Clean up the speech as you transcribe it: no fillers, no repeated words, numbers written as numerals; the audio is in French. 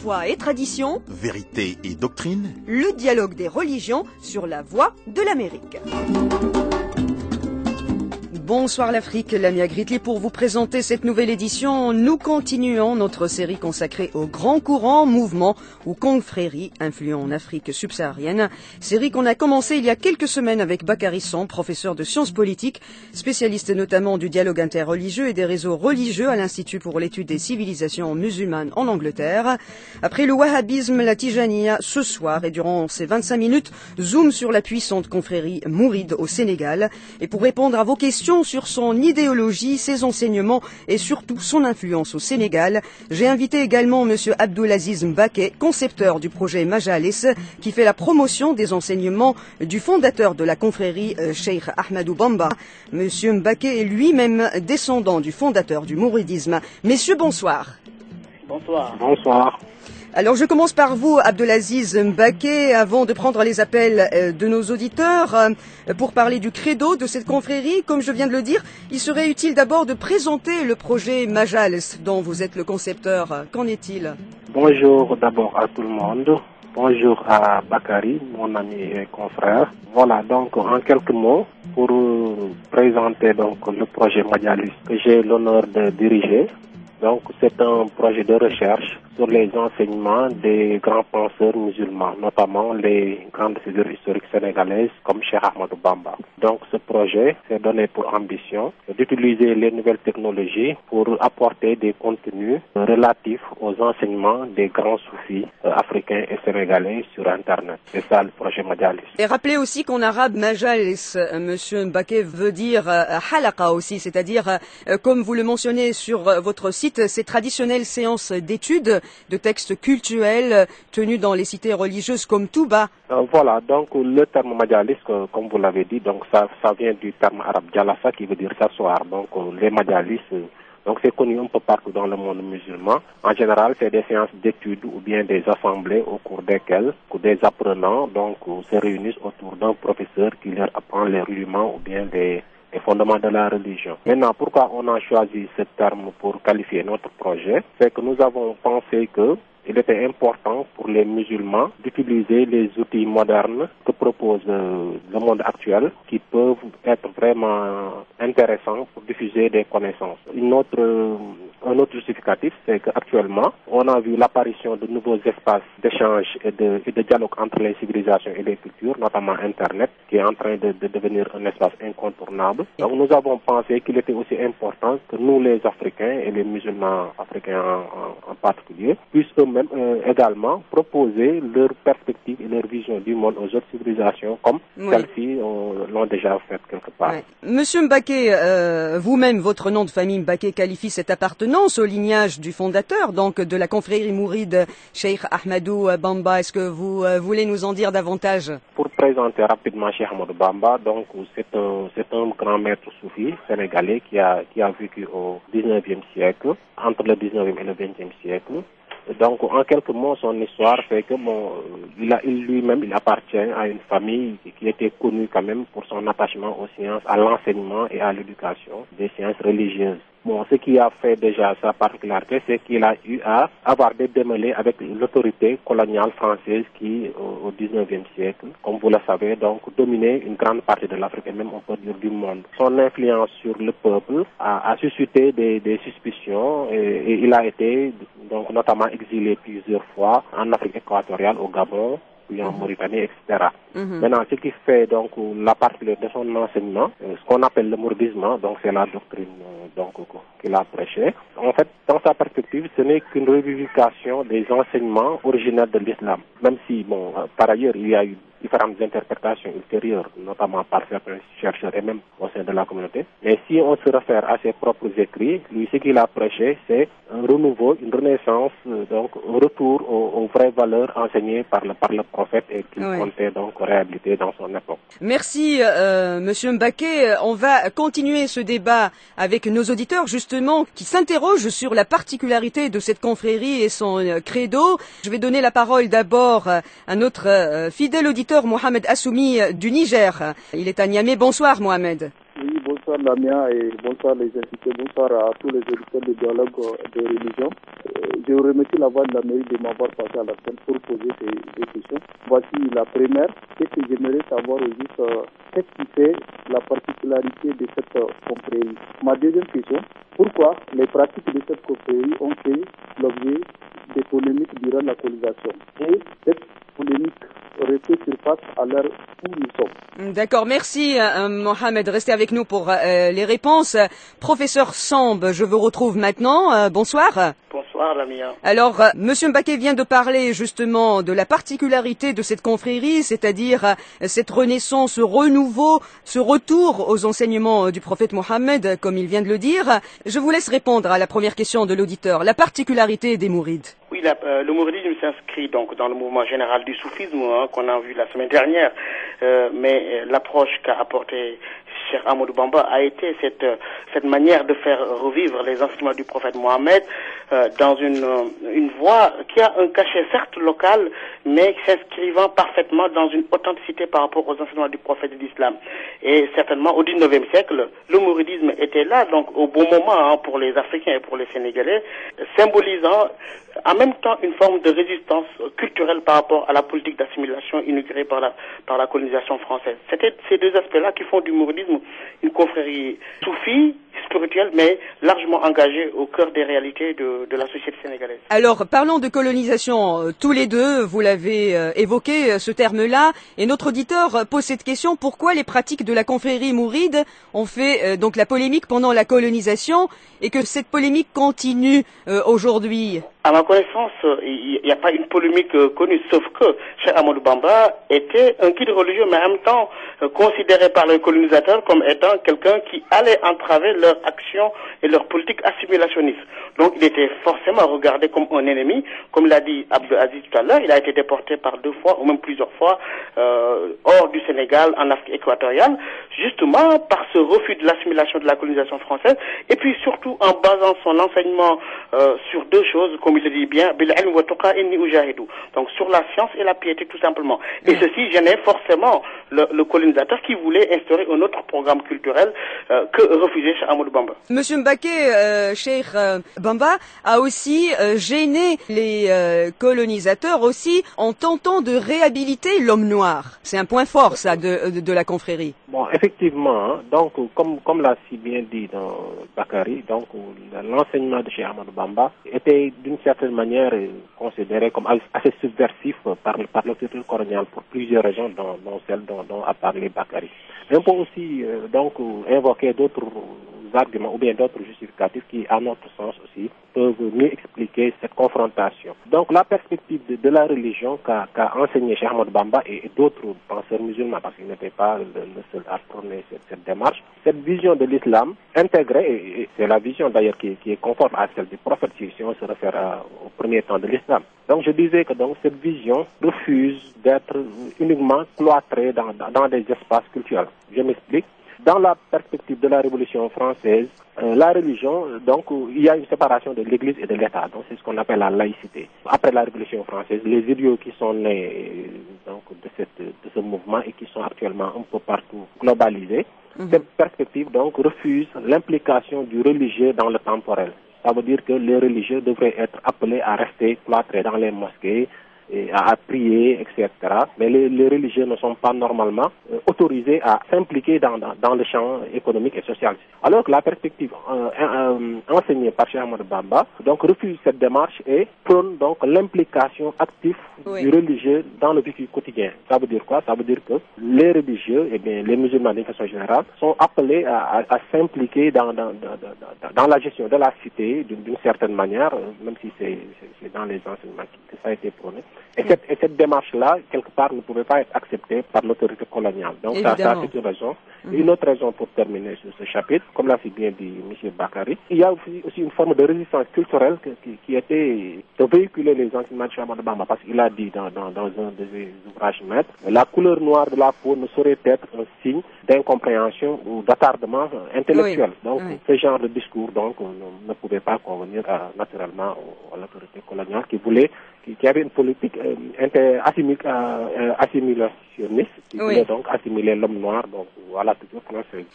foi et tradition, vérité et doctrine, le dialogue des religions sur la voie de l'Amérique. Bonsoir l'Afrique, Lamia Gritli pour vous présenter cette nouvelle édition. Nous continuons notre série consacrée aux grands courants, mouvements ou confréries influents en Afrique subsaharienne. Série qu'on a commencée il y a quelques semaines avec Bakary Samb, professeur de sciences politiques, spécialiste notamment du dialogue interreligieux et des réseaux religieux à l'Institut pour l'étude des civilisations musulmanes en Angleterre. Après le wahhabisme, la tijaniya ce soir et durant ces 25 minutes, zoom sur la puissante confrérie mouride au Sénégal. Et pour répondre à vos questions sur son idéologie, ses enseignements et surtout son influence au Sénégal, j'ai invité également Monsieur Abdulaziz Mbaké, concepteur du projet Majalis, qui fait la promotion des enseignements du fondateur de la confrérie, Cheikh Ahmadou Bamba. Monsieur Mbaké est lui-même descendant du fondateur du mouridisme. Messieurs, bonsoir. Bonsoir. Bonsoir. Alors je commence par vous, Abdulaziz Mbaké, avant de prendre les appels de nos auditeurs pour parler du credo de cette confrérie. Comme je viens de le dire, il serait utile d'abord de présenter le projet Majalis dont vous êtes le concepteur. Qu'en est-il? Bonjour d'abord à tout le monde. Bonjour à Bakary, mon ami et confrère. Voilà, donc en quelques mots, pour présenter donc le projet Majalis que j'ai l'honneur de diriger. Donc c'est un projet de recherche sur les enseignements des grands penseurs musulmans, notamment les grandes figures historiques sénégalaises comme Cheikh Ahmadou Bamba. Donc ce projet s'est donné pour ambition d'utiliser les nouvelles technologies pour apporter des contenus relatifs aux enseignements des grands soufis africains et sénégalais sur Internet. C'est ça le projet Majalis. Et rappelez aussi qu'en arabe, Majalis, Monsieur Mbaké, veut dire halaqa aussi, c'est-à-dire, comme vous le mentionnez sur votre site, ces traditionnelles séances d'études de textes cultuels tenus dans les cités religieuses comme Touba. Voilà, donc le terme Majalis, comme vous l'avez dit, donc ça vient du terme arabe jalasa qui veut dire s'asseoir. Donc les Majalis, donc c'est connu un peu partout dans le monde musulman. En général, c'est des séances d'études ou bien des assemblées au cours desquelles des apprenants donc se réunissent autour d'un professeur qui leur apprend les rudiments ou bien les fondements de la religion. Maintenant, pourquoi on a choisi ce terme pour qualifier notre projet? C'est que nous avons pensé qu'il était important pour les musulmans d'utiliser les outils modernes que propose le monde actuel qui peuvent être vraiment intéressants pour diffuser des connaissances. Un autre justificatif, c'est qu'actuellement, on a vu l'apparition de nouveaux espaces d'échange et de dialogue entre les civilisations et les cultures, notamment Internet, qui est en train de devenir un espace incontournable. Donc nous avons pensé qu'il était aussi important que nous, les Africains et les musulmans africains en particulier, puissent eux-mêmes également proposer leur perspective et leur vision du monde aux autres civilisations comme celles-ci l'ont déjà fait quelque part. Ouais. Monsieur Mbaké, vous-même, votre nom de famille Mbaké qualifie cette appartenance au lignage du fondateur, donc de la confrérie mouride Cheikh Ahmadou Bamba. Est-ce que vous voulez nous en dire davantage? Pour présenter rapidement Cheikh Ahmadou Bamba, donc c'est un grand maître soufi sénégalais qui a vécu au 19e siècle, entre le 19e et le 20e siècle. Donc, en quelques mots, son histoire fait que lui-même, il appartient à une famille qui était connue quand même pour son attachement aux sciences, à l'enseignement et à l'éducation des sciences religieuses. Bon, ce qui a fait déjà sa particularité, c'est qu'il a eu à avoir des démêlés avec l'autorité coloniale française qui, au 19e siècle, comme vous le savez, donc dominait une grande partie de l'Afrique et même on peut dire du monde. Son influence sur le peuple a suscité des suspicions et il a été donc notamment exilé plusieurs fois en Afrique équatoriale, au Gabon, puis en Mauritanie, etc. Maintenant, ce qui fait donc la particularité de son enseignement, ce qu'on appelle le mouridisme, donc c'est la doctrine donc qu'il a prêché. En fait, dans sa perspective, ce n'est qu'une revivification des enseignements originels de l'islam. Même si, bon, par ailleurs, il y a eu différentes interprétations ultérieures, notamment par certains chercheurs et même au sein de la communauté. Mais si on se réfère à ses propres écrits, lui, ce qu'il a prêché, c'est un renouveau, une renaissance, donc un retour aux vraies valeurs enseignées par le prophète et qu'il comptait donc réhabiliter dans son époque. Merci, Monsieur Mbaké. On va continuer ce débat avec nos auditeurs, justement, qui s'interrogent sur la particularité de cette confrérie et son credo. Je vais donner la parole d'abord à notre fidèle auditeur Mohamed Assoumi du Niger. Il est à Niamey. Bonsoir Mohamed. Oui, bonsoir Lamia et bonsoir les invités, bonsoir à tous les auditeurs de dialogue de religion. je remercie la voix de la mairie de m'avoir passé à l'antenne pour poser ces questions. Voici la première. Ce que j'aimerais savoir juste, qu'est-ce qui fait la particularité de cette confrérie. Ma deuxième question, pourquoi les pratiques de cette confrérie ont fait l'objet des polémiques durant la colonisation? Et cette polémique aurait fait surface à l'heure où nous sommes. D'accord, merci Mohamed. Restez avec nous pour les réponses. Professeur Samb, je vous retrouve maintenant. Bonsoir. Bonsoir Lamia. Alors, Monsieur Mbaké vient de parler justement de la particularité de cette confrérie, c'est-à-dire cette renaissance, ce renouveau, ce retour aux enseignements du prophète Mohammed, comme il vient de le dire. Je vous laisse répondre à la première question de l'auditeur. La particularité des mourides. Oui, le mouridisme s'inscrit donc dans le mouvement général du soufisme qu'on a vu la semaine dernière, mais l'approche qu'a apportée Cheikh Ahmadou Bamba a été cette manière de faire revivre les enseignements du prophète Mohammed dans une voie qui a un cachet certes local, mais s'inscrivant parfaitement dans une authenticité par rapport aux enseignements du prophète de l'islam. Et certainement au XIXe siècle, le mouridisme était là, donc au bon moment pour les Africains et pour les Sénégalais, symbolisant en même temps une forme de résistance culturelle par rapport à la politique d'assimilation inaugurée par la colonisation française. C'était ces deux aspects-là qui font du mouridisme une confrérie soufie, spirituelle, mais largement engagée au cœur des réalités de la société sénégalaise. Alors, parlons de colonisation. Tous les deux, vous l'avez évoqué, ce terme-là, et notre auditeur pose cette question: pourquoi les pratiques de la confrérie mouride ont fait donc la polémique pendant la colonisation et que cette polémique continue aujourd'hui? À ma connaissance, il n'y a pas une polémique connue, sauf que Cheikh Ahmadou Bamba était un guide religieux, mais en même temps considéré par les colonisateurs comme étant quelqu'un qui allait entraver leur action et leur politique assimilationniste. Donc il était forcément regardé comme un ennemi. Comme l'a dit Abdou Aziz tout à l'heure, il a été déporté par 2 fois ou même plusieurs fois hors du Sénégal, en Afrique équatoriale, justement par ce refus de l'assimilation de la colonisation française, et puis surtout en basant son enseignement sur 2 choses, comme il le dit bien, donc sur la science et la piété tout simplement. Et ceci gênait forcément le colonisateur qui voulait instaurer un autre programme culturel que refusait Cheikh Ahmadou Bamba. Monsieur Mbaké, Cheikh Bamba a aussi gêné les colonisateurs aussi en tentant de réhabiliter l'homme noir. C'est un point fort ça de la confrérie. Bon, effectivement, donc comme l'a si bien dit dans Bakary, donc l'enseignement de Cheikh Ahmadou Bamba était d'une certaine manière considéré comme assez subversif par l'autorité coloniale pour plusieurs raisons, dont celle dont a parlé Bakary. On peut aussi donc invoquer d'autres arguments ou bien d'autres justificatifs qui, à notre sens aussi, peuvent mieux expliquer cette confrontation. Donc la perspective de la religion qu'a enseigné Cheikh Ahmadou Bamba et d'autres penseurs musulmans, parce qu'il n'était pas le seul à prôner cette démarche, cette vision de l'islam intégrée, et c'est la vision d'ailleurs qui est conforme à celle du prophète si on se réfère au premier temps de l'islam. Donc je disais que donc cette vision refuse d'être uniquement cloîtrée dans des espaces culturels. Je m'explique. Dans la perspective de la Révolution française, la religion, donc il y a une séparation de l'Église et de l'État. Donc c'est ce qu'on appelle la laïcité. Après la Révolution française, les idéaux qui sont nés donc de ce mouvement et qui sont actuellement un peu partout globalisés, cette perspective donc refuse l'implication du religieux dans le temporel. Ça veut dire que les religieux devraient être appelés à rester cloîtrés dans les mosquées, et à prier, etc. Mais les religieux ne sont pas normalement autorisés à s'impliquer dans le champ économique et social. Alors que la perspective enseignée par Cheikh Ahmadou Bamba donc refuse cette démarche et prône donc l'implication active du religieux dans le vécu quotidien. Ça veut dire quoi? Ça veut dire que les religieux, et bien les musulmans d'une façon générale, sont appelés à s'impliquer dans la gestion de la cité d'une certaine manière, même si c'est dans les enseignements que ça a été prôné. Et cette démarche-là, quelque part, ne pouvait pas être acceptée par l'autorité coloniale. Donc ça c'est une raison. Une autre raison pour terminer sur ce chapitre, comme l'a si bien dit M. Bakary, il y a aussi une forme de résistance culturelle qui était de véhiculer les enseignements de Cheikh Ahmadou Bamba, parce qu'il a dit dans un de ses ouvrages maîtres, la couleur noire de la peau ne saurait être un signe d'incompréhension ou d'attardement intellectuel. Donc ce genre de discours donc ne pouvait pas convenir naturellement à l'autorité coloniale qui avait une politique assimilationniste, qui voulait donc assimiler l'homme noir donc, à la culture française.